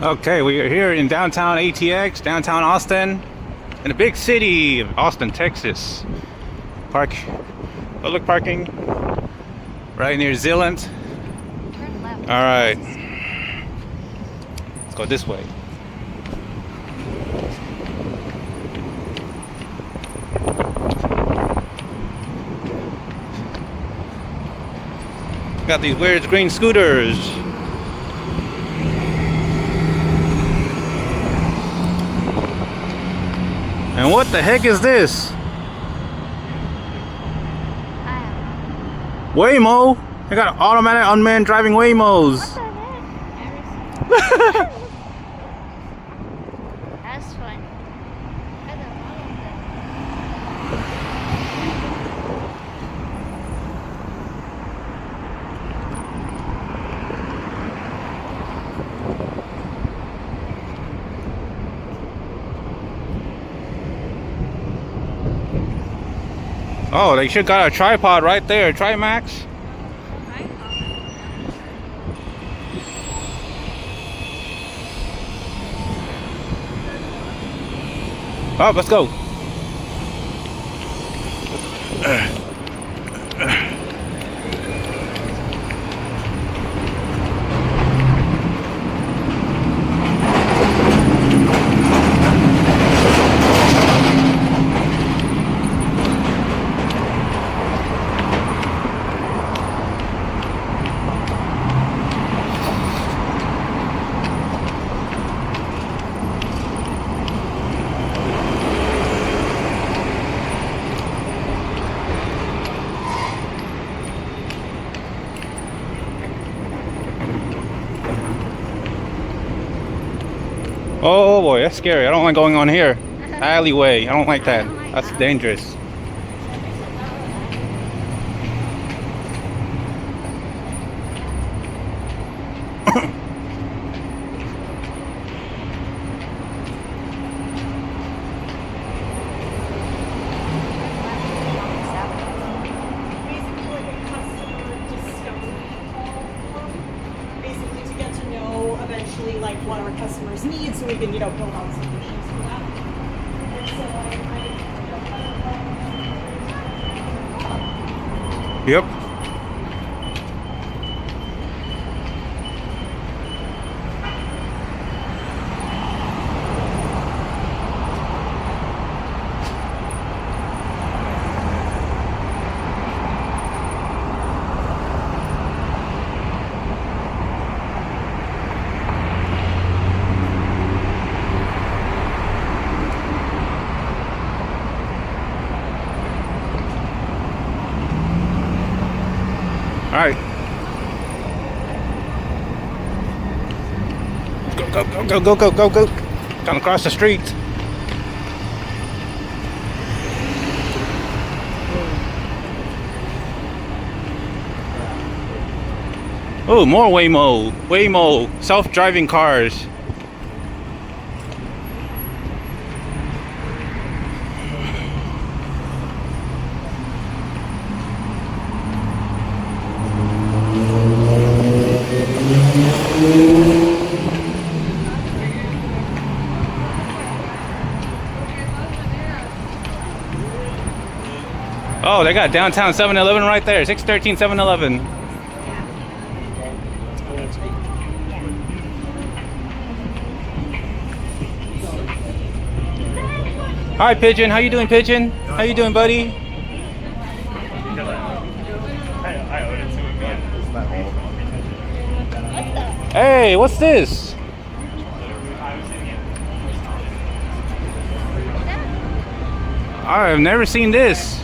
Okay, we are here in downtown ATX, downtown Austin, in the big city of Austin, Texas. Public parking, right near Zealand. Turn left. All right, let's go this way. Got these weird green scooters. And what the heck is this? Waymo? They got automatic unmanned driving Waymos. What the heck? That's fun. I don't Oh, they should got a tripod right there. Trimax. Oh, let's go. Oh boy, that's scary. I don't like going on here. Alleyway. I don't like that. That's dangerous. Basically to get to know eventually like what our customers need so we can, build out solutions for that. And so Yep. All right. Go. Come across the street. Oh, more Waymo, self-driving cars. Oh, they got downtown 7-Eleven right there. 613 7-Eleven. Hi, Pigeon. How you doing, Pigeon? How you doing, buddy? Hey, what's this? I've never seen this.